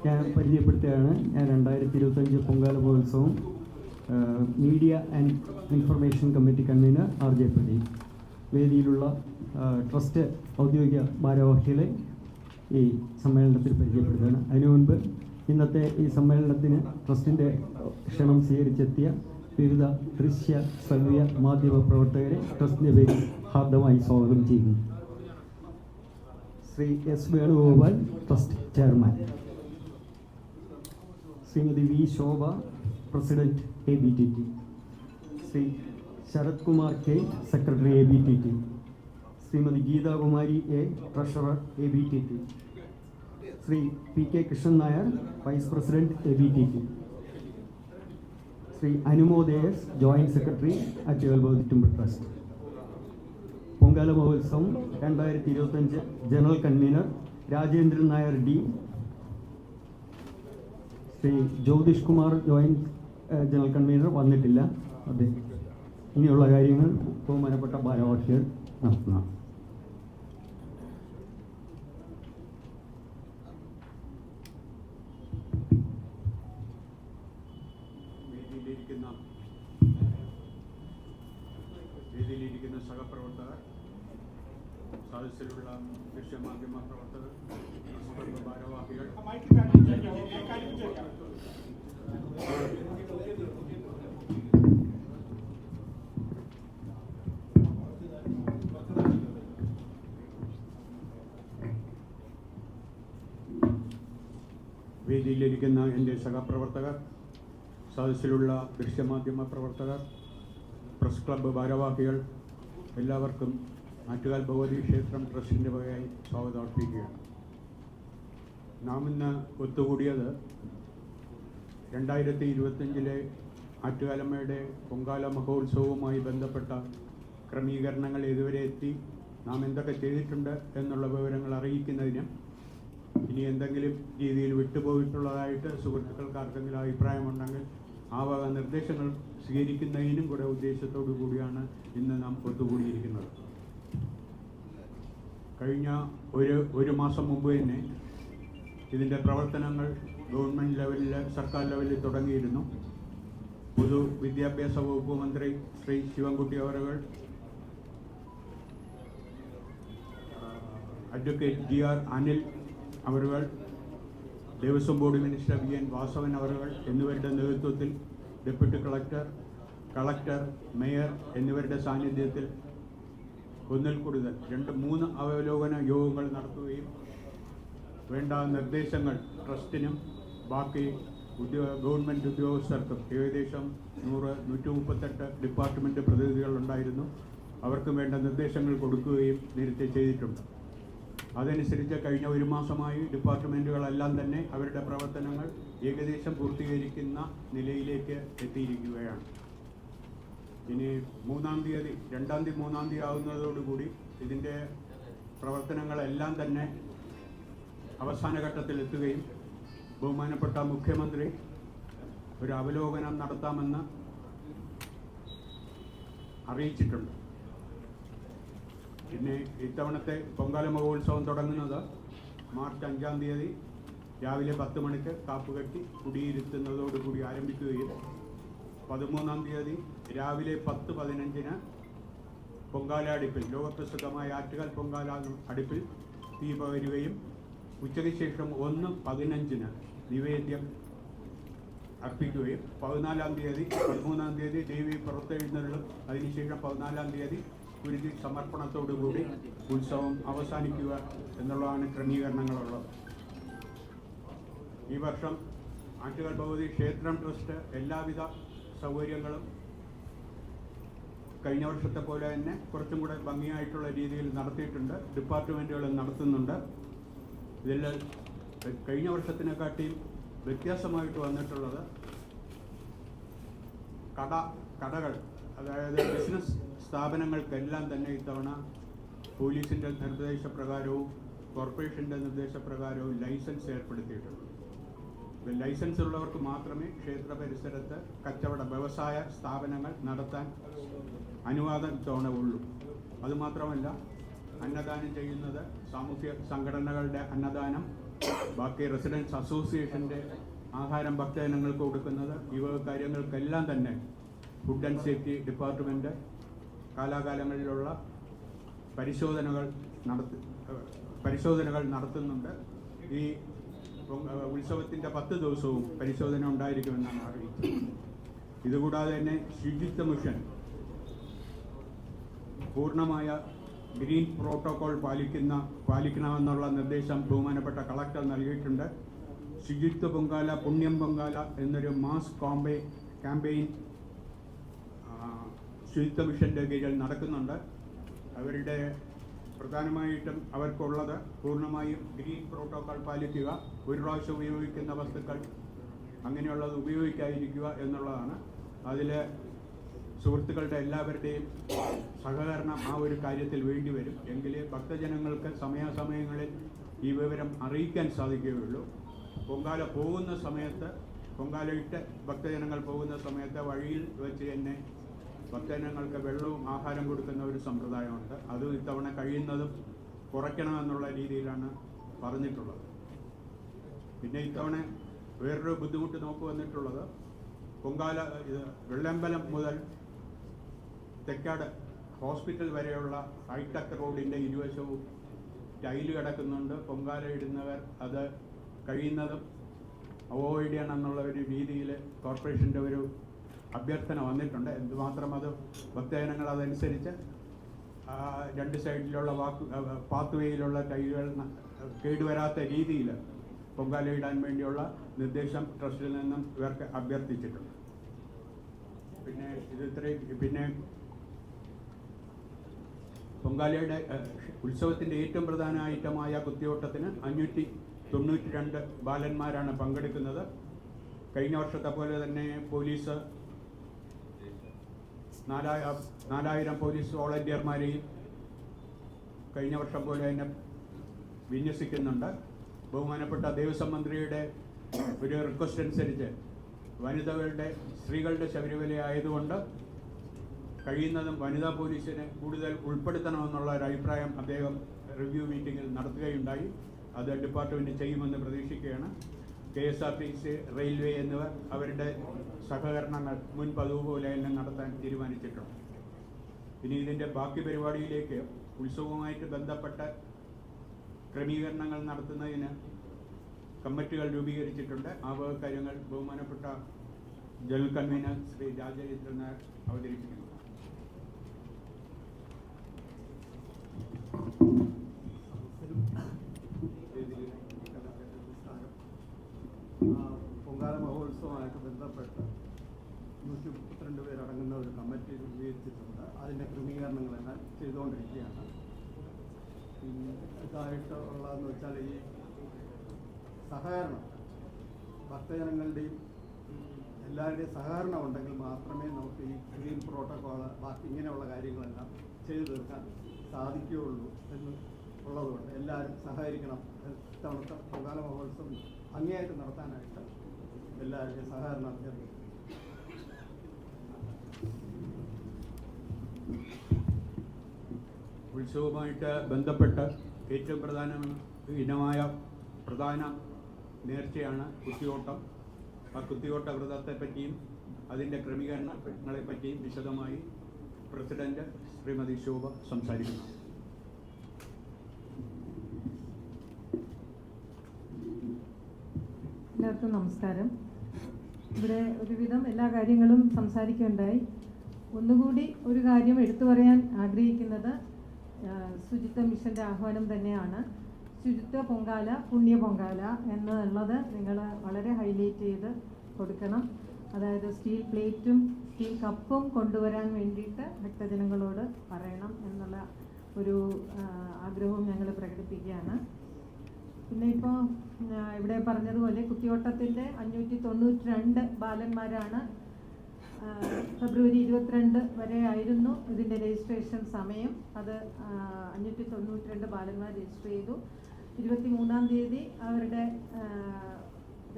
ഞാൻ പരിചയപ്പെടുത്തുകയാണ്. ഞാൻ 2025 പൊങ്കാല മഹോത്സവം media and information committee convener RJ Pradeep. വേദിയിലുള്ള ട്രസ്റ്റ് ഔദ്യോഗിക ഭാരവാഹികളെ ഈ സമ്മേളനത്തിൽ പരിചയപ്പെടുത്തുകയാണ്. അതിനു മുൻപ് ഇന്നത്തെ ഈ സമ്മേളനത്തിന് ട്രസ്റ്റിൻ്റെ ക്ഷണം സ്വീകരിച്ചെത്തിയ വിവിധ ദൃശ്യ ശ്രവ്യ മാധ്യമ പ്രവർത്തകരെ ട്രസ്റ്റിൻ്റെ പേരിൽ ഹാർദമായി സ്വാഗതം ചെയ്യുന്നു. Shri S. Venugopal, trust chairman. Shrimati V. Shobha, president ABTT. Shri Sarath Kumar K, secretary ABTT. Shrimati Geethakumari A, treasurer ABTT. Shri PK Krishnan Nair, vice president ABTT. Shri Anumod AS, joint secretary Attukal Bhagavathi temple trust. Pongala മഹോത്സവം 2025 general convener Rajendran Nair D. Shri Jyothish Kumar joint general convener വന്നിട്ടില്ല. അതെ, ഇനിയുള്ള കാര്യങ്ങൾ ബഹുമാനപ്പെട്ട ഭാരവാഹികൾ നടത്തുന്നു. വേദിയിലിരിക്കുന്ന സഹപ്രവർത്തകർ, സദസ്സിലുള്ള ദൃശ്യമാധ്യമ പ്രവർത്തകർ, ഭാരവാഹികൾ, വേദിയിലിരിക്കുന്ന എൻ്റെ സഹപ്രവർത്തകർ, സദസ്സിലുള്ള ദൃശ്യമാധ്യമ പ്രവർത്തകർ, പ്രസ് ക്ലബ്ബ് ഭാരവാഹികൾ, എല്ലാവർക്കും ആറ്റുകാൽ ഭഗവതി ക്ഷേത്രം ട്രസ്റ്റിൻ്റെ വകയായി സ്വാഗതം അർപ്പിക്കുകയാണ്. നാം ഇന്ന് ഒത്തുകൂടിയത് 2025 ആറ്റുകാലമ്മയുടെ പൊങ്കാല മഹോത്സവവുമായി ബന്ധപ്പെട്ട ക്രമീകരണങ്ങൾ ഇതുവരെ എത്തി നാം എന്തൊക്കെ ചെയ്തിട്ടുണ്ട് എന്നുള്ള വിവരങ്ങൾ അറിയിക്കുന്നതിനും ഇനി എന്തെങ്കിലും രീതിയിൽ വിട്ടുപോയിട്ടുള്ളതായിട്ട് സുഹൃത്തുക്കൾക്ക് ആർക്കെങ്കിലും അഭിപ്രായമുണ്ടെങ്കിൽ ആ വക നിർദ്ദേശങ്ങൾ സ്വീകരിക്കുന്നതിനും കൂടെ ഉദ്ദേശത്തോടു കൂടിയാണ് ഇന്ന് നാം ഒത്തുകൂടിയിരിക്കുന്നത്. കഴിഞ്ഞ ഒരു മാസം മുമ്പ് തന്നെ ഇതിൻ്റെ പ്രവർത്തനങ്ങൾ ഗവൺമെൻറ് ലെവലിൽ, സർക്കാർ ലെവലിൽ തുടങ്ങിയിരുന്നു. പൊതുവിദ്യാഭ്യാസ വകുപ്പ് മന്ത്രി ശ്രീ ശിവൻകുട്ടി അവറുകൾ, അഡ്വക്കേറ്റ് GR അനിൽ അവറുകൾ, Devaswom board minister VN Vasavan അവറുകൾ എന്നിവരുടെ നേതൃത്വത്തിൽ ഡെപ്യൂട്ടി കളക്ടർ, മേയർ എന്നിവരുടെ സാന്നിധ്യത്തിൽ ഒന്നിൽ കൂടുതൽ 2-3 അവലോകന യോഗങ്ങൾ നടത്തുകയും വേണ്ട നിർദ്ദേശങ്ങൾ ട്രസ്റ്റിനും ബാക്കി ഗവൺമെൻറ് ഉദ്യോഗസ്ഥർക്കും, ഏകദേശം 138 ഡിപ്പാർട്ട്മെൻറ്റ് പ്രതിനിധികളുണ്ടായിരുന്നു, അവർക്കും വേണ്ട നിർദ്ദേശങ്ങൾ കൊടുക്കുകയും നേരത്തെ ചെയ്തിട്ടുണ്ട്. അതനുസരിച്ച് കഴിഞ്ഞ ഒരു മാസമായി ഡിപ്പാർട്ട്മെൻറ്റുകളെല്ലാം തന്നെ അവരുടെ പ്രവർത്തനങ്ങൾ ഏകദേശം പൂർത്തീകരിക്കുന്ന നിലയിലേക്ക് എത്തിയിരിക്കുകയാണ്. ഇനി 3-ാം തീയതി 3-ാം തീയതി ആകുന്നതോടുകൂടി ഇതിൻ്റെ പ്രവർത്തനങ്ങളെല്ലാം തന്നെ അവസാന ഘട്ടത്തിലെത്തുകയും ബഹുമാനപ്പെട്ട മുഖ്യമന്ത്രി ഒരു അവലോകനം നടത്താമെന്ന് അറിയിച്ചിട്ടുണ്ട്. പിന്നെ ഇത്തവണത്തെ പൊങ്കാല മഹോത്സവം തുടങ്ങുന്നത് മാർച്ച് 5-ാം തീയതി രാവിലെ 10 മണിക്ക് കാപ്പുകെട്ടി കുടിയിരുത്തുന്നതോടുകൂടി ആരംഭിക്കുകയും 13-ാം തീയതി രാവിലെ 10:15 പൊങ്കാല അടുപ്പിൽ, ലോകപ്രസിദ്ധമായ ആറ്റുകാൽ പൊങ്കാല അടുപ്പിൽ തീ പകരുകയും ഉച്ചയ്ക്ക് ശേഷം 1:15 നിവേദ്യം അർപ്പിക്കുകയും 13-ാം തീയതി ദേവി പുറത്തെഴുന്നള്ളും. അതിനുശേഷം 14-ാം തീയതി ഗുരുതി സമർപ്പണത്തോടുകൂടി ഉത്സവം അവസാനിക്കുക എന്നുള്ളതാണ് ക്രമീകരണങ്ങളുള്ളത്. ഈ വർഷം ആറ്റുകാൽ ഭഗവതി ക്ഷേത്രം ട്രസ്റ്റ് എല്ലാവിധ സൗകര്യങ്ങളും കഴിഞ്ഞ വർഷത്തെ പോലെ തന്നെ കുറച്ചും കൂടെ ഭംഗിയായിട്ടുള്ള രീതിയിൽ നടത്തിയിട്ടുണ്ട്. ഡിപ്പാർട്ട്മെൻറ്റുകൾ നടത്തുന്നുണ്ട്. ഇതിൽ കഴിഞ്ഞ വർഷത്തിനെക്കാട്ടിയും വ്യത്യാസമായിട്ട് വന്നിട്ടുള്ളത് കടകൾ, അതായത് ബിസിനസ് സ്ഥാപനങ്ങൾക്കെല്ലാം തന്നെ ഇത്തവണ പോലീസിൻ്റെ നിർദ്ദേശപ്രകാരവും കോർപ്പറേഷൻ്റെ നിർദ്ദേശപ്രകാരവും ലൈസൻസ് ഏർപ്പെടുത്തിയിട്ടുണ്ട്. ലൈസൻസ് ഉള്ളവർക്ക് മാത്രമേ ക്ഷേത്ര പരിസരത്ത് വ്യവസായ സ്ഥാപനങ്ങൾ നടത്താൻ അനുവാദം ഉള്ളൂ. അതുമാത്രമല്ല, അന്നദാനം ചെയ്യുന്നത് സാമൂഹ്യ സംഘടനകളുടെ അന്നദാനം ബാക്കി റെസിഡൻസ് അസോസിയേഷൻ്റെ ആഹാരം ഭക്തജനങ്ങൾക്ക് കൊടുക്കുന്നത്, ഇവ കാര്യങ്ങൾക്കെല്ലാം തന്നെ ഫുഡ് ആൻഡ് സേഫ്റ്റി ഡിപ്പാർട്ട്മെൻറ്റ് കാലാകാലങ്ങളിലുള്ള പരിശോധനകൾ നടത്തുന്നുണ്ട്. ഈ ഉത്സവത്തിൻ്റെ 10 ദിവസവും പരിശോധന ഉണ്ടായിരിക്കുമെന്നാണ് അറിയിച്ചത്. ഇതുകൂടാതെ തന്നെ ശുചിത്വ മിഷൻ പൂർണ്ണമായ ഗ്രീൻ പ്രോട്ടോകോൾ പാലിക്കണമെന്നുള്ള നിർദ്ദേശം ബഹുമാനപ്പെട്ട കളക്ടർ നൽകിയിട്ടുണ്ട്. ശുചിത്വ പൊങ്കാല, പുണ്യം പൊങ്കാല എന്നൊരു മാസ് ക്യാമ്പയിൻ ശുചിത്വ മിഷൻ്റെ കീഴിൽ നടക്കുന്നുണ്ട്. അവരുടെ പ്രധാനമായിട്ടും അവർക്കുള്ളത് പൂർണ്ണമായും ഗ്രീൻ പ്രോട്ടോകോൾ പാലിക്കുക, ഒരു പ്രാവശ്യം ഉപയോഗിക്കുന്ന വസ്തുക്കൾ അങ്ങനെയുള്ളത് ഉപയോഗിക്കാതിരിക്കുക എന്നുള്ളതാണ്. അതിൽ സുഹൃത്തുക്കളുടെ എല്ലാവരുടെയും സഹകരണം ആ ഒരു കാര്യത്തിൽ വേണ്ടിവരും. എങ്കിലേ ഭക്തജനങ്ങൾക്ക് സമയാസമയങ്ങളിൽ ഈ വിവരം അറിയിക്കാൻ സാധിക്കുകയുള്ളൂ. പൊങ്കാല പോകുന്ന സമയത്ത്, പൊങ്കാലയിട്ട് ഭക്തജനങ്ങൾ പോകുന്ന സമയത്ത് വഴിയിൽ വെച്ച് തന്നെ ഭക്തജനങ്ങൾക്ക് വെള്ളവും ആഹാരം കൊടുക്കുന്ന ഒരു സമ്പ്രദായമുണ്ട്. അത് ഇത്തവണ കഴിയുന്നതും കുറയ്ക്കണമെന്നുള്ള രീതിയിലാണ് പറഞ്ഞിട്ടുള്ളത്. പിന്നെ ഇത്തവണ വേറൊരു ബുദ്ധിമുട്ട് നോക്കി വന്നിട്ടുള്ളത്, പൊങ്കാല വെള്ളമ്പലം മുതൽ തെക്കാട് ഹോസ്പിറ്റൽ വരെയുള്ള ഹൈടെക് റോഡിൻ്റെ ഇരുവശവും ടൈല് കിടക്കുന്നുണ്ട്. പൊങ്കാല ഇടുന്നവർ അത് കഴിയുന്നതും അവോയ്ഡ് ചെയ്യണം എന്നുള്ള ഒരു രീതിയിൽ കോർപ്പറേഷൻ്റെ ഒരു അഭ്യർത്ഥന വന്നിട്ടുണ്ട്. എന്തുമാത്രം അത് ഭക്തജനങ്ങൾ അതനുസരിച്ച് 2 സൈഡിലുള്ള പാത്ത് വേയിലുള്ള ടൈലുകൾ കേടുവരാത്ത രീതിയിൽ പൊങ്കാല ഇടാൻ വേണ്ടിയുള്ള നിർദ്ദേശം ട്രസ്റ്റിൽ നിന്നും ഇവർക്ക് അഭ്യർത്ഥിച്ചിട്ടുണ്ട്. പിന്നെ പൊങ്കാലയുടെ ഉത്സവത്തിൻ്റെ ഏറ്റവും പ്രധാന ഐറ്റമായ കുത്തിയോട്ടത്തിന് 592 ബാലന്മാരാണ് പങ്കെടുക്കുന്നത്. കഴിഞ്ഞ വർഷത്തെ പോലെ തന്നെ പോലീസ് 4000 പോലീസ് വോളണ്ടിയർമാരെയും കഴിഞ്ഞ വർഷം പോലെ തന്നെ വിന്യസിക്കുന്നുണ്ട്. ബഹുമാനപ്പെട്ട ദേവസ്വം മന്ത്രിയുടെ ഒരു റിക്വസ്റ്റ് അനുസരിച്ച് സ്ത്രീകളുടെ ശബരിമല ആയതുകൊണ്ട് കഴിയുന്നതും വനിതാ പോലീസിനെ കൂടുതൽ ഉൾപ്പെടുത്തണമെന്നുള്ള ഒരു അഭിപ്രായം അദ്ദേഹം റിവ്യൂ മീറ്റിങ്ങിൽ നടത്തുകയുണ്ടായി. അത് ഡിപ്പാർട്ട്മെൻറ്റ് ചെയ്യുമെന്ന് പ്രതീക്ഷിക്കുകയാണ്. KSRTC, റെയിൽവേ എന്നിവർ അവരുടെ സഹകരണങ്ങൾ മുൻ പതിവുപോലെ തന്നെ നടത്താൻ തീരുമാനിച്ചിട്ടുണ്ട്. ഇനി ഇതിൻ്റെ ബാക്കി പരിപാടിയിലേക്ക് ഉത്സവവുമായിട്ട് ബന്ധപ്പെട്ട ക്രമീകരണങ്ങൾ നടത്തുന്നതിന് കമ്മിറ്റികൾ രൂപീകരിച്ചിട്ടുണ്ട്. ആ വക കാര്യങ്ങൾ ബഹുമാനപ്പെട്ട ജനറൽ കൺവീനർ ശ്രീ രാജചന്ദ്രൻ നായർ അവതരിപ്പിക്കുന്നു. പൊങ്കാല മഹോത്സവമായിട്ട് ബന്ധപ്പെട്ട് 132 പേരടങ്ങുന്ന ഒരു കമ്മിറ്റി രൂപീകരിച്ചിട്ടുണ്ട്. അതിൻ്റെ ക്രമീകരണങ്ങളെല്ലാം ചെയ്തുകൊണ്ടിരിക്കുകയാണ്. ഇതായിട്ട് ഉള്ളതെന്ന് വെച്ചാൽ ഈ സഹകരണം, ഭക്തജനങ്ങളുടെയും എല്ലാവരുടെയും സഹകരണം ഉണ്ടെങ്കിൽ മാത്രമേ നമുക്ക് ഈ ഗ്രീൻ പ്രോട്ടോകോൾ ബാക്കി ഇങ്ങനെയുള്ള കാര്യങ്ങളെല്ലാം ചെയ്തു തീർക്കാൻ സാധിക്കുകയുള്ളൂ എന്ന് ഉള്ളതുകൊണ്ട് എല്ലാവരും സഹകരിക്കണം. ഇത്തവണത്തെ പൊങ്കാല മഹോത്സവം ഭംഗിയായിട്ട് നടത്താനായിട്ട് എല്ലാവരുടെയും സഹകരണം അഭ്യർത്ഥിക്കുന്നു. ഉത്സവവുമായിട്ട് ബന്ധപ്പെട്ട് ഏറ്റവും പ്രധാന നേർച്ചയാണ് കുത്തിയോട്ടം. ആ കുത്തിയോട്ട വ്രതത്തെ പറ്റിയും അതിൻ്റെ ക്രമീകരണങ്ങളെ പറ്റിയും വിശദമായി പ്രസിഡന്റ് ശ്രീമതി ശോഭ സംസാരിക്കുന്നു. എല്ലാവർക്കും നമസ്കാരം. ഇവിടെ ഒരുവിധം എല്ലാ കാര്യങ്ങളും സംസാരിക്കുകയുണ്ടായി. ഒന്നുകൂടി ഒരു കാര്യം എടുത്തു പറയാൻ ആഗ്രഹിക്കുന്നത് ശുചിത്വ മിഷൻ്റെ ആഹ്വാനം തന്നെയാണ്. ശുചിത്വ പൊങ്കാല, പുണ്യ പൊങ്കാല എന്നുള്ളത് നിങ്ങൾ വളരെ ഹൈലൈറ്റ് ചെയ്ത് കൊടുക്കണം. അതായത് സ്റ്റീൽ പ്ലേറ്റും സ്റ്റീൽ കപ്പും കൊണ്ടുവരാൻ വേണ്ടിയിട്ട് ഭക്തജനങ്ങളോട് പറയണം എന്നുള്ള ഒരു ആഗ്രഹവും ഞങ്ങൾ പ്രകടിപ്പിക്കുകയാണ്. പിന്നെ ഇപ്പോൾ ഇവിടെ പറഞ്ഞതുപോലെ കുത്തിയോട്ടത്തിൻ്റെ 592 ബാലന്മാരാണ്. ഫെബ്രുവരി 22 വരെ ആയിരുന്നു ഇതിൻ്റെ രജിസ്ട്രേഷൻ സമയം. അത് 592 ബാലന്മാർ രജിസ്റ്റർ ചെയ്തു. 23-ാം തീയതി അവരുടെ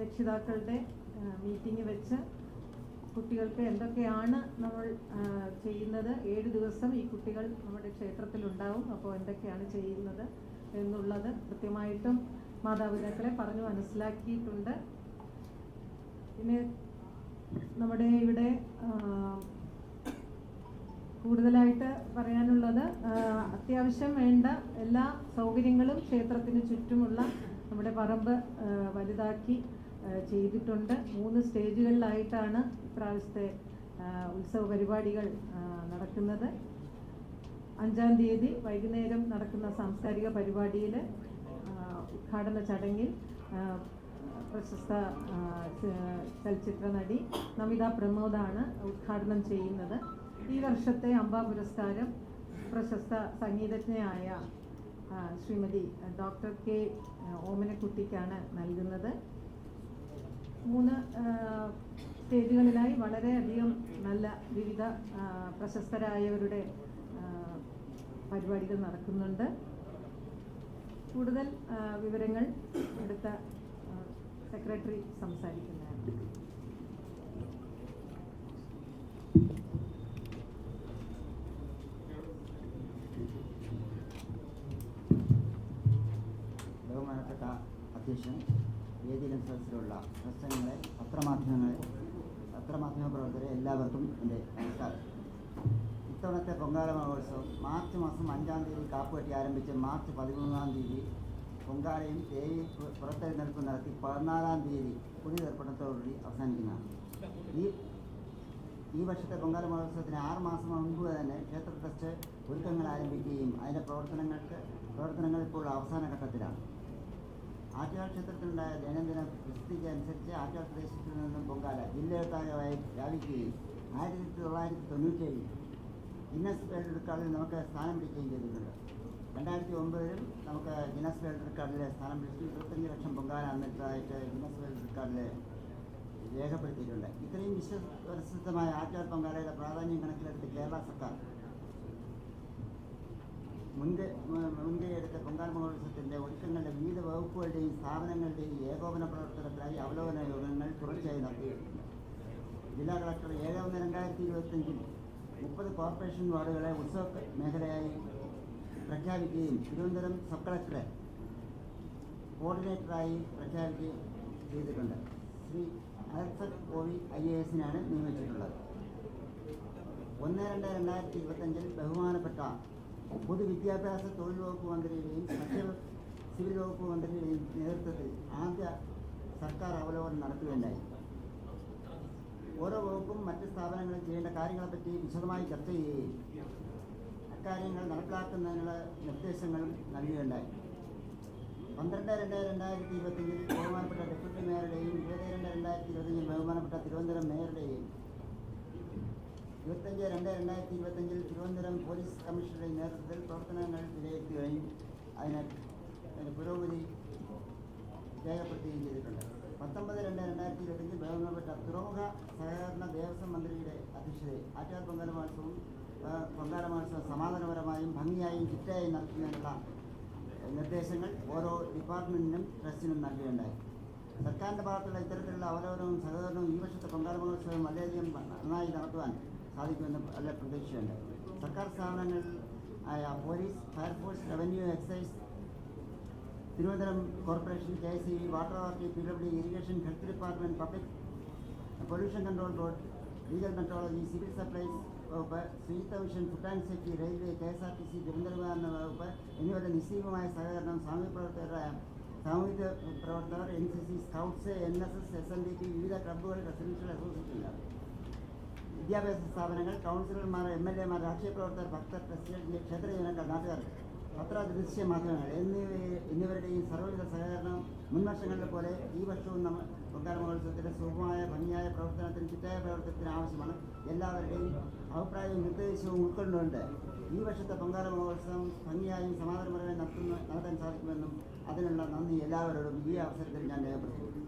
രക്ഷിതാക്കളുടെ മീറ്റിംഗ് വെച്ച് കുട്ടികൾക്ക് എന്തൊക്കെയാണ് നമ്മൾ ചെയ്യുന്നത്, 7 ദിവസം ഈ കുട്ടികൾ നമ്മുടെ ക്ഷേത്രത്തിലുണ്ടാവും, അപ്പോൾ എന്തൊക്കെയാണ് ചെയ്യുന്നത് എന്നുള്ളത് കൃത്യമായിട്ടും മാതാപിതാക്കളെ പറഞ്ഞു മനസ്സിലാക്കിയിട്ടുണ്ട്. പിന്നെ നമ്മുടെ ഇവിടെ കൂടുതലായിട്ട് പറയാനുള്ളത്, അത്യാവശ്യം വേണ്ട എല്ലാ സൗകര്യങ്ങളും ക്ഷേത്രത്തിന് ചുറ്റുമുള്ള നമ്മുടെ പറമ്പ് വലുതാക്കി ചെയ്തിട്ടുണ്ട്. 3 സ്റ്റേജുകളിലായിട്ടാണ് ഇപ്രാവശ്യത്തെ ഉത്സവ പരിപാടികൾ നടക്കുന്നത്. 5-ാം തീയതി വൈകുന്നേരം നടക്കുന്ന സാംസ്കാരിക പരിപാടിയിൽ ഉദ്ഘാടന ചടങ്ങിൽ പ്രശസ്ത ചലച്ചിത്ര നടി നമിത പ്രമോദാണ് ഉദ്ഘാടനം ചെയ്യുന്നത്. ഈ വർഷത്തെ അംബ പുരസ്കാരം പ്രശസ്ത സംഗീതജ്ഞയായ ശ്രീമതി ഡോക്ടർ കെ ഓമനക്കുട്ടിക്കാണ് നൽകുന്നത്. 3 സ്റ്റേജുകളിലായി വളരെയധികം നല്ല വിവിധ പ്രശസ്തരായവരുടെ പരിപാടികൾ നടക്കുന്നുണ്ട്. കൂടുതൽ വിവരങ്ങൾ അടുത്ത സെക്രട്ടറി സംസാരിക്കുന്നതാണ്. ബഹുമാനപ്പെട്ട അധ്യക്ഷൻ, വേദിയിലും സദസ്സിലുള്ള പ്രശ്നങ്ങളെ പത്രമാധ്യമ പ്രവർത്തകരെ എല്ലാവർക്കും എൻ്റെ നമസ്കാരം. ഇത്തവണത്തെ പൊങ്കാല മഹോത്സവം മാർച്ച് മാസം 5-ാം തീയതി കാപ്പുകെട്ടി ആരംഭിച്ച് മാർച്ച് 13-ാം തീയതി പൊങ്കാലയും ദേവി പുറത്തെഴുന്നേൽപ്പ് നടത്തി 14-ാം തീയതി കൊടിതർപ്പണത്തോടുകൂടി അവസാനിക്കുന്നതാണ്. ഈ വർഷത്തെ പൊങ്കാല മഹോത്സവത്തിന് 6 മാസം മുൻപ് തന്നെ ക്ഷേത്ര ട്രസ്റ്റ് ഒരുക്കങ്ങൾ ആരംഭിക്കുകയും അതിൻ്റെ പ്രവർത്തനങ്ങൾ ഇപ്പോൾ അവസാന ഘട്ടത്തിലാണ്. ആറ്റുകാൽ ക്ഷേത്രത്തിലുണ്ടായ ദൈനംദിന പ്രസിദ്ധിക്ക് അനുസരിച്ച് ആറ്റുകാൽ പ്രദേശത്തിൽ നിന്നും പൊങ്കാല ജില്ലയൊട്ടാകെയായി വ്യാപിക്കുകയും 1997 ഗിന്നസ് വേൾഡ് റെക്കോർഡിൽ നമുക്ക് സ്ഥാനം പിടിക്കുകയും ചെയ്തിട്ടുണ്ട്. 2009 നമുക്ക് ഗിന്നസ് വേൾഡ് റെക്കോർഡിൽ സ്ഥാനം പിടിച്ചു 25 ലക്ഷം പൊങ്കാല അന്നിട്ടായിട്ട് ഗിന്നസ് വേൾഡ് റെക്കോർഡിൽ രേഖപ്പെടുത്തിയിട്ടുണ്ട്. ഇത്രയും വിശ്വപ്രസിദ്ധമായ ആറ്റുകാൽ പൊങ്കാലയുടെ പ്രാധാന്യം കണക്കിലെടുത്ത് കേരള സർക്കാർ മുൻകൈയെടുത്ത പൊങ്കാല മഹോത്സവത്തിൻ്റെ ഒരുക്കങ്ങളുടെ വിവിധ വകുപ്പുകളുടെയും സ്ഥാപനങ്ങളുടെയും ഏകോപന പ്രവർത്തനത്തിനായി അവലോകന യോഗങ്ങൾ തുടർച്ചയായി നടത്തിയിട്ടുണ്ട്. ജില്ലാ കളക്ടർ 7/1/2025 30 കോർപ്പറേഷൻ വാർഡുകളെ ഉത്സവ മേഖലയായി പ്രഖ്യാപിക്കുകയും തിരുവനന്തപുരം സബ് കളക്ടറെ കോർഡിനേറ്ററായി പ്രഖ്യാപിക്കുകയും ചെയ്തിട്ടുണ്ട്. Shri Alfath OV IAS നിയമിച്ചിട്ടുള്ളത്. 1/2/2025 ബഹുമാനപ്പെട്ട പൊതുവിദ്യാഭ്യാസ തൊഴിൽ വകുപ്പ് മന്ത്രിയുടെയും സിവിൽ വകുപ്പ് മന്ത്രിയുടെയും നേതൃത്വത്തിൽ ആദ്യ സർക്കാർ അവലോകനം നടത്തുകയുണ്ടായി. ഓരോ വകുപ്പും മറ്റ് സ്ഥാപനങ്ങളും ചെയ്യേണ്ട കാര്യങ്ങളെപ്പറ്റി വിശദമായി ചർച്ച ചെയ്യുകയും അക്കാര്യങ്ങൾ നടപ്പിലാക്കുന്നതിനുള്ള നിർദ്ദേശങ്ങളും നൽകുകയുണ്ടായി. 12/2/2025 ബഹുമാനപ്പെട്ട ഡെപ്യൂട്ടി മേയറുടെയും 22/2/2025 ബഹുമാനപ്പെട്ട തിരുവനന്തപുരം മേയറുടെയും 25/2/2025 തിരുവനന്തപുരം പോലീസ് കമ്മീഷണറുടെയും നേതൃത്വത്തിൽ പ്രവർത്തനങ്ങൾ വിലയിരുത്തുകയും അതിന് പുരോഗതി രേഖപ്പെടുത്തുകയും ചെയ്തിട്ടുണ്ട്. 19/2/2025 ബഹുമാനപ്പെട്ട തുറമുഖ സഹകരണ ദേവസ്വം മന്ത്രിയുടെ അധ്യക്ഷതയിൽ ആറ്റുകാൽ പൊങ്കാല മഹോത്സവം സമാധാനപരമായും ഭംഗിയായും ചിട്ടയായും നടത്തുന്നതിനുള്ള നിർദ്ദേശങ്ങൾ ഓരോ ഡിപ്പാർട്ട്മെൻറ്റിനും ട്രസ്റ്റിനും നൽകുകയുണ്ടായി. സർക്കാരിൻ്റെ ഭാഗത്തുള്ള ഇത്തരത്തിലുള്ള അവലോകനവും സഹകരണവും ഈ വർഷത്തെ പൊങ്കാല മഹോത്സവം വളരെയധികം നന്നായി നടത്തുവാൻ സാധിക്കുമെന്ന് നല്ല പ്രതീക്ഷയുണ്ട്. സർക്കാർ സ്ഥാപനങ്ങൾ ആയ police, fire force, revenue, excise, Thiruvananthapuram corporation, KICB, water authority, PWD, irrigation, health department, public pollution control board, legal metrology, civil supplies വകുപ്പ്, ശുചിത്വ mission, food and safety, railway, KSRTC, ദുരന്തനിവാരണ വകുപ്പ് എന്നിവരുടെ നിശ്ചയമായ സഹകരണം സാമൂഹിക പ്രവർത്തകർ, NCC, സ്കൗട്ട്സ്, NSS, SNDP, വിവിധ ക്ലബ്ബുകൾ, റെസിഡൻഷ്യൽ അസോസിയേഷനുകൾ, വിദ്യാഭ്യാസ സ്ഥാപനങ്ങൾ, കൗൺസിലർമാർ, MLA മാർ, രാഷ്ട്രീയ പ്രവർത്തകർ, ഭക്തർ, പ്രസിഡന്റ്, ക്ഷേത്ര ജീവനക്കാർ, നാട്ടുകാർ, പത്ര-ദൃശ്യ മാധ്യമങ്ങൾ എന്നിവരുടെയും സർവ്വവിധ സഹകരണം മുൻവർഷങ്ങളിലെ പോലെ ഈ വർഷവും പൊങ്കാല മഹോത്സവത്തിൻ്റെ സുഗമമായ ഭംഗിയായ പ്രവർത്തനത്തിന് ചിട്ടയായ പ്രവർത്തനത്തിന് ആവശ്യമാണ്. എല്ലാവരുടെയും അഭിപ്രായവും നിർദ്ദേശവും ഉൾക്കൊണ്ടുകൊണ്ട് ഈ വർഷത്തെ പൊങ്കാല മഹോത്സവം ഭംഗിയായും സമാധാനപരമായി നടത്താൻ സാധിക്കുമെന്നും അതിനുള്ള നന്ദി എല്ലാവരോടും ഈ അവസരത്തിൽ ഞാൻ രേഖപ്പെടുത്തുന്നു.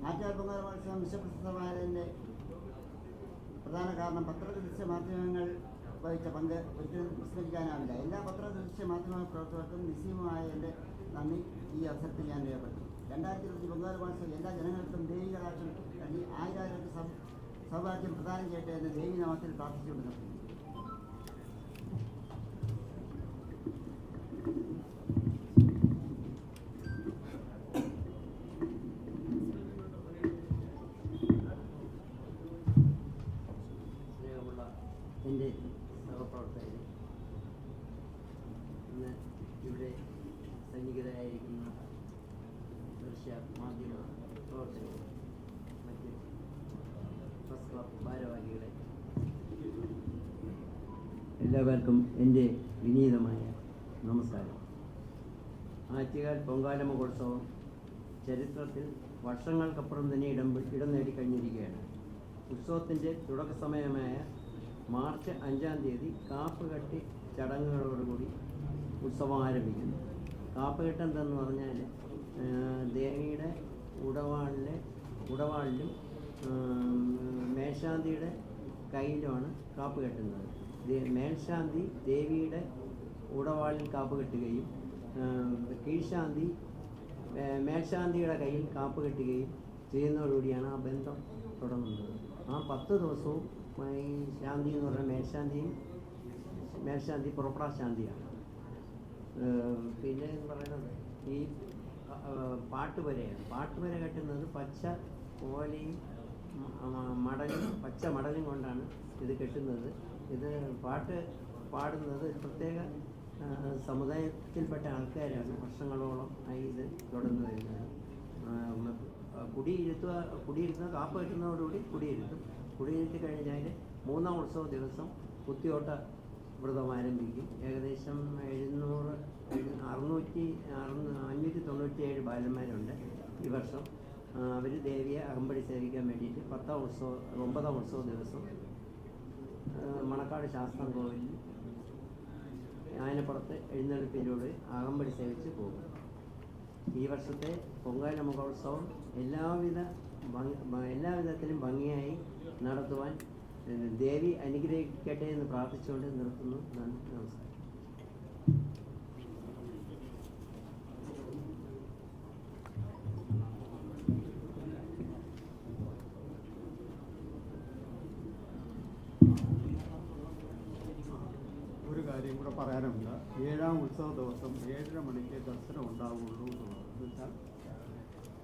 ആറ്റുകാൽ പൊങ്കാല മഹോത്സവം വിശ്വപ്രസിദ്ധമായതിൻ്റെ പ്രധാന കാരണം പത്ര-ദൃശ്യ മാധ്യമങ്ങൾ വഹിച്ച പങ്ക് ഒരിക്കലും വിസ്മരിക്കാനാവില്ല. എല്ലാ പത്ര-ദൃശ്യ മാധ്യമ പ്രവർത്തകർക്കും നിസ്സീമമായ എൻ്റെ നന്ദി ഈ അവസരത്തിൽ ഞാൻ രേഖപ്പെടുത്തുന്നു. 2025 പൊങ്കാല മഹോത്സവം എല്ലാ ജനങ്ങൾക്കും ദേവി കടാക്ഷം നൽകി ആയിരായിരത്തി സൗഭാഗ്യം പ്രദാനം ചെയ്യട്ടെ എന്ന് ദേവി നാമത്തിൽ പ്രാർത്ഥിച്ചുകൊണ്ട് നിർത്തുന്നു. മാധ്യമ പ്രവർത്തകരെ, മറ്റ് പ്രസ് ക്ലബ് ഭാരവാഹികളെ, എല്ലാവർക്കും എൻ്റെ വിനീതമായ നമസ്കാരം. ആറ്റുകാൽ പൊങ്കാല മഹോത്സവം ചരിത്രത്തിൽ വർഷങ്ങൾക്കപ്പുറം തന്നെ ഇടം നേടിക്കഴിഞ്ഞിരിക്കുകയാണ്. ഉത്സവത്തിൻ്റെ തുടക്ക സമയമായ മാർച്ച് 5-ാം തീയതി കാപ്പുകെട്ടി ചടങ്ങുകളോടുകൂടി ഉത്സവം ആരംഭിക്കുന്നു. കാപ്പുകെട്ട് എന്തെന്ന് പറഞ്ഞാൽ ദേവിയുടെ ഉടവാളിലും മേൽശാന്തിയുടെ കയ്യിലുമാണ് കാപ്പ് കെട്ടുന്നത്. മേൽശാന്തി ദേവിയുടെ ഉടവാളിൽ കാപ്പ് കെട്ടുകയും കീഴ്ശാന്തി മേൽശാന്തിയുടെ കയ്യിൽ കാപ്പ് കെട്ടുകയും ചെയ്യുന്നതോടുകൂടിയാണ് ആ ബന്ധം തുടങ്ങുന്നത്. ആ 10 ദിവസവും ഈ ശാന്തി എന്ന് പറഞ്ഞാൽ മേൽശാന്തി പുറപ്പെടാ ശാന്തിയാണ്. പിന്നെ എന്ന് പറയുന്നത് ഈ പാട്ടുവരയാണ്. പാട്ടുവര കെട്ടുന്നത് പച്ച ഓലയും പച്ച മടലും കൊണ്ടാണ് ഇത് കെട്ടുന്നത്. ഇത് പാട്ട് പാടുന്നത് ഒരു പ്രത്യേക സമുദായത്തിൽപ്പെട്ട ആൾക്കാരാണ്. വർഷങ്ങളോളം ഇത് തുടർന്നു വരുന്നത്. കുടിയിരുത്തുക കാപ്പ് കെട്ടുന്നതോടുകൂടി കുടിയിരുത്തി കഴിഞ്ഞാൽ 3-ാം ഉത്സവ ദിവസം കുത്തിയോട്ട വ്രതം ആരംഭിക്കും. ഏകദേശം 597 ബാലന്മാരുണ്ട് ഈ വർഷം. അവർ ദേവിയെ അകമ്പടി സേവിക്കാൻ വേണ്ടിയിട്ട് 9-ാം ഉത്സവ ദിവസം മണക്കാട് ശാസ്ത്രം കോവിലിൽ ആനപ്പുറത്ത് എഴുന്നള്ളിപ്പിലൂടെ അകമ്പടി സേവിച്ച് പോകും. ഈ വർഷത്തെ പൊങ്കാല മഹോത്സവം എല്ലാവിധത്തിലും ഭംഗിയായി നടത്തുവാൻ ദേവി അനുഗ്രഹിക്കട്ടെ എന്ന് പ്രാർത്ഥിച്ചുകൊണ്ട് നിർത്തുന്നു. നന്ദി, നമസ്കാരം. ഒരു കാര്യം കൂടെ പറയാനുണ്ട്. 7-ാം ഉത്സവ ദിവസം 7:30 മണിക്ക് ദർശനം ഉണ്ടാവുള്ളൂ എന്നുള്ളത്. എന്ന് വെച്ചാൽ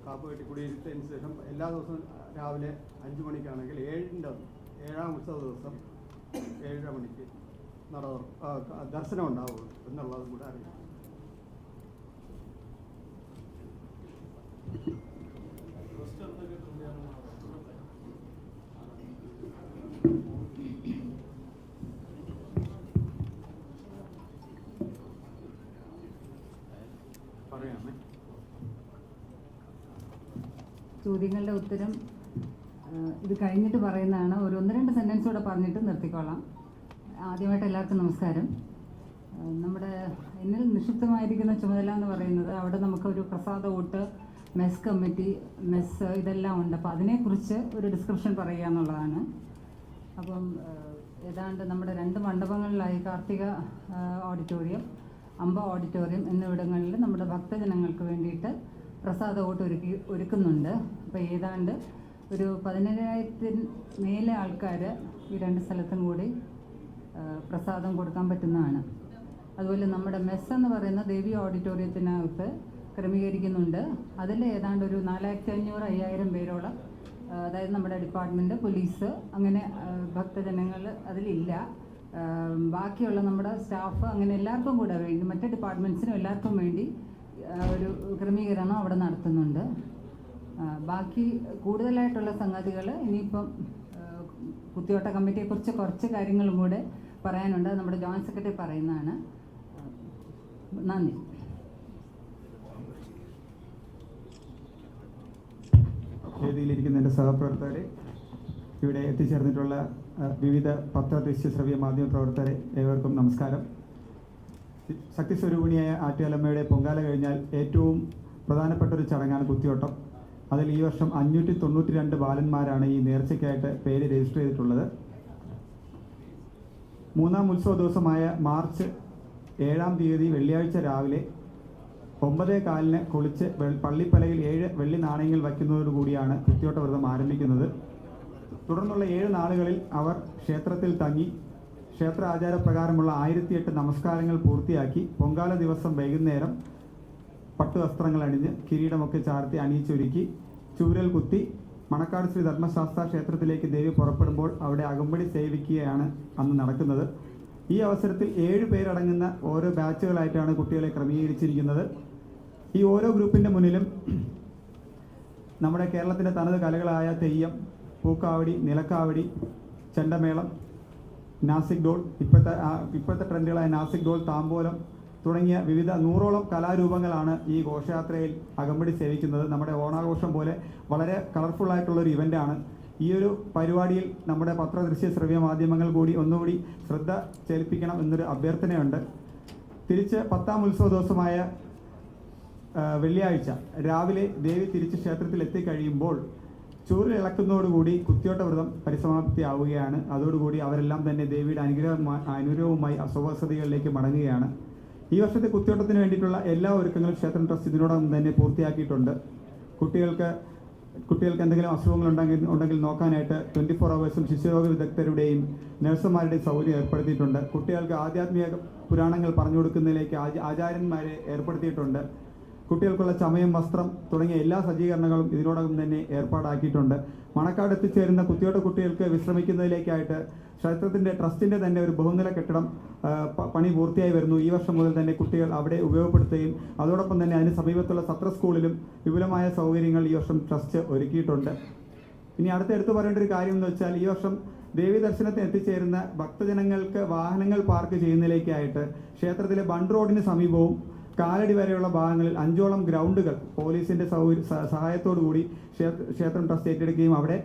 കാപ്പ് കെട്ടി കുടിയിരുത്തതിന് ശേഷം എല്ലാ ദിവസവും രാവിലെ 5 മണിക്കാണെങ്കിൽ 7-ാം ഉത്സവ ദിവസം 7:30 മണിക്ക് ദർശനം ഉണ്ടാവുള്ളൂ എന്നുള്ളതും കൂടെ അറിയാം. പറയാമേ. ചോദ്യങ്ങളുടെ ഉത്തരം ഇത് കഴിഞ്ഞിട്ട് പറയുന്നതാണ്. ഒരു 1-2 സെൻറ്റൻസ് കൂടെ പറഞ്ഞിട്ട് നിർത്തിക്കോളാം. ആദ്യമായിട്ട് എല്ലാവർക്കും നമസ്കാരം. നമ്മുടെ എന്നിൽ നിക്ഷിപ്തമായിരിക്കുന്ന ചുമതല എന്ന് പറയുന്നത് അവിടെ നമുക്കൊരു പ്രസാദ ഊട്ട്, മെസ് കമ്മിറ്റി, മെസ്സ് ഇതെല്ലാം ഉണ്ട്. അപ്പോൾ അതിനെക്കുറിച്ച് ഒരു ഡിസ്ക്രിപ്ഷൻ പറയുക എന്നുള്ളതാണ്. അപ്പം ഏതാണ്ട് നമ്മുടെ 2 മണ്ഡപങ്ങളിലായി കാർത്തിക ഓഡിറ്റോറിയം, അമ്പ ഓഡിറ്റോറിയം എന്നിവിടങ്ങളിൽ നമ്മുടെ ഭക്തജനങ്ങൾക്ക് വേണ്ടിയിട്ട് പ്രസാദ ഊട്ട് ഒരുക്കുന്നുണ്ട്. അപ്പോൾ ഏതാണ്ട് ഒരു 15,000 മേലെ ആൾക്കാർ ഈ 2 സ്ഥലത്തും കൂടി പ്രസാദം കൊടുക്കാൻ പറ്റുന്നതാണ്. അതുപോലെ നമ്മുടെ മെസ്സ് എന്ന് പറയുന്ന ദേവി ഓഡിറ്റോറിയത്തിനകത്ത് ക്രമീകരിക്കുന്നുണ്ട്. അതിൽ ഏതാണ്ട് ഒരു 4,500-5,000 പേരോളം, അതായത് നമ്മുടെ ഡിപ്പാർട്ട്മെൻറ്റ്, പോലീസ്, അങ്ങനെ ഭക്തജനങ്ങൾ അതിലില്ല. ബാക്കിയുള്ള നമ്മുടെ സ്റ്റാഫ്, അങ്ങനെ എല്ലാവർക്കും കൂടെ വേണ്ടി, മറ്റ് ഡിപ്പാർട്ട്മെൻറ്റ്സിനും എല്ലാവർക്കും വേണ്ടി ഒരു ക്രമീകരണം അവിടെ നടത്തുന്നുണ്ട്. ബാക്കി കൂടുതലായിട്ടുള്ള സംഗതികൾ ഇനിയിപ്പം കുത്തിയോട്ട കമ്മിറ്റിയെക്കുറിച്ച് കുറച്ച് കാര്യങ്ങളും കൂടെ പറയാനുണ്ട്. നമ്മുടെ ജോയിൻറ്റ് സെക്രട്ടറി പറയുന്നതാണ്. നന്ദി. വേദിയിലിരിക്കുന്ന എൻ്റെ സഹപ്രവർത്തകരെ, ഇവിടെ എത്തിച്ചേർന്നിട്ടുള്ള വിവിധ പത്ര, ദൃശ്യ, ശ്രവ്യ മാധ്യമ പ്രവർത്തകരെ, ഏവർക്കും നമസ്കാരം. ശക്തിസ്വരൂപിണിയായ ആറ്റുകാലമ്മയുടെ പൊങ്കാല കഴിഞ്ഞാൽ ഏറ്റവും പ്രധാനപ്പെട്ട ഒരു ചടങ്ങാണ് കുത്തിയോട്ടം. അതിൽ ഈ വർഷം 592 ബാലന്മാരാണ് ഈ നേർച്ചയ്ക്കായിട്ട് പേര് രജിസ്റ്റർ ചെയ്തിട്ടുള്ളത്. 3-ാം ഉത്സവ ദിവസമായ മാർച്ച് 7-ാം തീയതി വെള്ളിയാഴ്ച രാവിലെ 9:15 കുളിച്ച് പള്ളിപ്പലയിൽ 7 വെള്ളി നാണയങ്ങൾ വയ്ക്കുന്നതോടുകൂടിയാണ് കുത്തിയോട്ട വ്രതം ആരംഭിക്കുന്നത്. തുടർന്നുള്ള 7 നാളുകളിൽ അവർ ക്ഷേത്രത്തിൽ തങ്ങി ക്ഷേത്ര ആചാരപ്രകാരമുള്ള 1008 നമസ്കാരങ്ങൾ പൂർത്തിയാക്കി പൊങ്കാല ദിവസം വൈകുന്നേരം പട്ടുവസ്ത്രങ്ങൾ അണിഞ്ഞ് കിരീടമൊക്കെ ചാർത്തി അണിയിച്ചൊരുക്കി ചൂരൽ കുത്തി മണക്കാട് ശ്രീ ധർമ്മശാസ്ത്ര ക്ഷേത്രത്തിലേക്ക് ദേവി പുറപ്പെടുമ്പോൾ അവിടെ അകമ്പടി സേവിക്കുകയാണ് അന്ന് നടക്കുന്നത്. ഈ അവസരത്തിൽ 7 പേരടങ്ങുന്ന ഓരോ ബാച്ചുകളായിട്ടാണ് കുട്ടികളെ ക്രമീകരിച്ചിരിക്കുന്നത്. ഈ ഓരോ ഗ്രൂപ്പിൻ്റെ മുന്നിലും നമ്മുടെ കേരളത്തിൻ്റെ തനത് കലകളായ തെയ്യം, പൂക്കാവടി, നിലക്കാവടി, ചെണ്ടമേളം, നാസിക് ഡോൾ, ഇപ്പോഴത്തെ ട്രെൻഡുകളായ നാസിക് ഡോൾ, താമ്പോലം തുടങ്ങിയ വിവിധ 100ഓളം കലാരൂപങ്ങളാണ് ഈ ഘോഷയാത്രയിൽ അകമ്പടി സേവിക്കുന്നത്. നമ്മുടെ ഓണാഘോഷം പോലെ വളരെ കളർഫുള്ളായിട്ടുള്ളൊരു ഇവൻ്റാണ്. ഈ ഒരു പരിപാടിയിൽ നമ്മുടെ പത്രദൃശ്യ ശ്രവ്യ മാധ്യമങ്ങൾ കൂടി ഒന്നുകൂടി ശ്രദ്ധ ചെലുപ്പിക്കണം എന്നൊരു അഭ്യർത്ഥനയുണ്ട്. തിരിച്ച് 10ാം ഉത്സവ ദിവസമായ വെള്ളിയാഴ്ച രാവിലെ ദേവി തിരിച്ച് ക്ഷേത്രത്തിൽ എത്തിക്കഴിയുമ്പോൾ ചൂരിലിളക്കുന്നതോടുകൂടി കുത്തിയോട്ട വ്രതം പരിസമാപ്തിയാവുകയാണ്. അതോടുകൂടി അവരെല്ലാം തന്നെ ദേവിയുടെ അനുഗ്രഹവുമായി സ്വവസതികളിലേക്ക് മടങ്ങുകയാണ്. ഈ വർഷത്തെ കുത്തിയോട്ടത്തിന് വേണ്ടിയിട്ടുള്ള എല്ലാ ഒരുക്കങ്ങളും ക്ഷേത്രം ട്രസ്റ്റ് ഇതിനോടൊപ്പം തന്നെ പൂർത്തിയാക്കിയിട്ടുണ്ട്. കുട്ടികൾക്ക് എന്തെങ്കിലും അസുഖങ്ങൾ ഉണ്ടെങ്കിൽ നോക്കാനായിട്ട് 24 അവേഴ്സും ശിശുരോഗ വിദഗ്ധരുടെയും നഴ്സുമാരുടെയും സൗകര്യം ഏർപ്പെടുത്തിയിട്ടുണ്ട്. കുട്ടികൾക്ക് ആധ്യാത്മിക പുരാണങ്ങൾ പറഞ്ഞു കൊടുക്കുന്നതിലേക്ക് ആചാര്യന്മാരെ ഏർപ്പെടുത്തിയിട്ടുണ്ട്. കുട്ടികൾക്കുള്ള ചമയം, വസ്ത്രം തുടങ്ങിയ എല്ലാ സജ്ജീകരണങ്ങളും ഇതിനോടകം തന്നെ ഏർപ്പാടാക്കിയിട്ടുണ്ട്. മണക്കാട് എത്തിച്ചേരുന്ന കുത്തിയോട്ട കുട്ടികൾക്ക് വിശ്രമിക്കുന്നതിലേക്കായിട്ട് ക്ഷേത്രത്തിൻ്റെ ട്രസ്റ്റിൻ്റെ തന്നെ ഒരു ബഹുനില കെട്ടിടം പണി പൂർത്തിയായി വരുന്നു. ഈ വർഷം മുതൽ തന്നെ കുട്ടികൾ അവിടെ ഉപയോഗപ്പെടുത്തുകയും അതോടൊപ്പം തന്നെ അതിന് സമീപത്തുള്ള സത്ര സ്കൂളിലും വിപുലമായ സൗകര്യങ്ങൾ ഈ വർഷം ട്രസ്റ്റ് ഒരുക്കിയിട്ടുണ്ട്. ഇനി എടുത്തു പറയേണ്ട ഒരു കാര്യം എന്ന് വെച്ചാൽ, ഈ വർഷം ദേവി ദർശനത്തിന് എത്തിച്ചേരുന്ന ഭക്തജനങ്ങൾക്ക് വാഹനങ്ങൾ പാർക്ക് ചെയ്യുന്നതിലേക്കായിട്ട് ക്ഷേത്രത്തിലെ ബണ്ട് റോഡിന് സമീപവും കാലടി വരെയുള്ള ഭാഗങ്ങളിൽ 5ഓളം ഗ്രൗണ്ടുകൾ പോലീസിൻ്റെ സഹായത്തോടു കൂടി ക്ഷേത്രം ട്രസ്റ്റ് ഏറ്റെടുക്കുകയും അവിടെ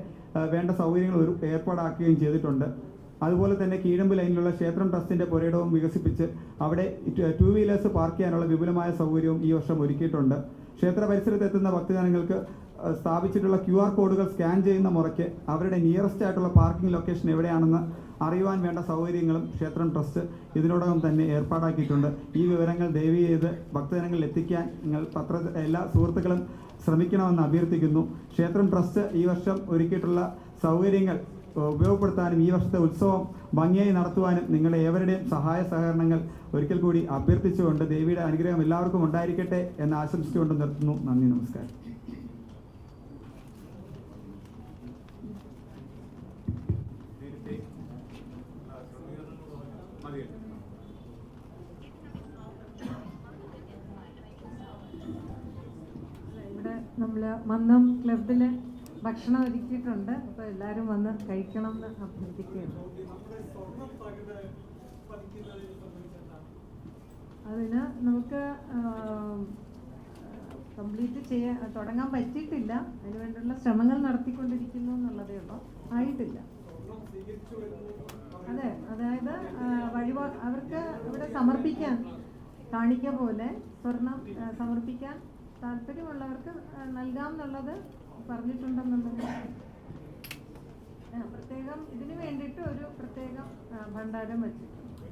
വേണ്ട സൗകര്യങ്ങൾ ഏർപ്പാടാക്കുകയും ചെയ്തിട്ടുണ്ട്. അതുപോലെ തന്നെ കീഴമ്പ് ലൈനിലുള്ള ക്ഷേത്രം ട്രസ്റ്റിൻ്റെ പുരയിടവും വികസിപ്പിച്ച് അവിടെ 2 വീലേഴ്സ് പാർക്ക് ചെയ്യാനുള്ള വിപുലമായ സൗകര്യവും ഈ വർഷം ഒരുക്കിയിട്ടുണ്ട്. ക്ഷേത്ര പരിസരത്തെത്തുന്ന ഭക്തജനങ്ങൾക്ക് സ്ഥാപിച്ചിട്ടുള്ള QR കോഡുകൾ സ്കാൻ ചെയ്യുന്ന മുറയ്ക്ക് അവരുടെ നിയറസ്റ്റ് ആയിട്ടുള്ള പാർക്കിംഗ് ലൊക്കേഷൻ എവിടെയാണെന്ന് അറിയുവാൻ വേണ്ട സൗകര്യങ്ങളും ക്ഷേത്രം ട്രസ്റ്റ് ഇതിനോടകം തന്നെ ഏർപ്പാടാക്കിയിട്ടുണ്ട്. ഈ വിവരങ്ങൾ ദയവ് ചെയ്ത് ഭക്തജനങ്ങളിൽ എത്തിക്കാൻ നിങ്ങൾ എല്ലാ സുഹൃത്തുക്കളും ശ്രമിക്കണമെന്ന് അഭ്യർത്ഥിക്കുന്നു. ക്ഷേത്രം ട്രസ്റ്റ് ഈ വർഷം ഒരുക്കിയിട്ടുള്ള സൗകര്യങ്ങൾ ഉപയോഗപ്പെടുത്താനും ഈ വർഷത്തെ ഉത്സവം ഭംഗിയായി നടത്തുവാനും നിങ്ങളുടെ ഏവരുടെയും സഹായ സഹകരണങ്ങൾ ഒരിക്കൽ കൂടി അഭ്യർത്ഥിച്ചുകൊണ്ട് ദേവിയുടെ അനുഗ്രഹം എല്ലാവർക്കും ഉണ്ടായിരിക്കട്ടെ എന്ന് ആശംസിച്ചുകൊണ്ട് നിർത്തുന്നു. നന്ദി, നമസ്കാരം. ഇവിടെ നമ്മൾ മന്നം ക്ലബിൽ ഭക്ഷണം ഒരുക്കിയിട്ടുണ്ട്. അപ്പോൾ എല്ലാവരും വന്ന് കഴിക്കണം എന്ന് അഭ്യർത്ഥിക്കുകയാണ്. അതിന് നമുക്ക് കംപ്ലീറ്റ് തുടങ്ങാൻ പറ്റിയിട്ടില്ല. അതിനുവേണ്ടിയുള്ള ശ്രമങ്ങൾ നടത്തിക്കൊണ്ടിരിക്കുന്നു എന്നുള്ളതേ ഉള്ളൂ, ആയിട്ടില്ല. അതെ, അതായത് അവർക്ക് ഇവിടെ സമർപ്പിക്കാൻ കാണിക്ക പോലെ സ്വർണം സമർപ്പിക്കാൻ താല്പര്യമുള്ളവർക്ക് നൽകാം എന്നുള്ളത് പറഞ്ഞിട്ടുണ്ടെന്നുണ്ടെങ്കിൽ പ്രത്യേകം ഇതിനു വേണ്ടിയിട്ട് ഒരു പ്രത്യേകം ഭണ്ഡാരം വെച്ചിട്ടുണ്ട്.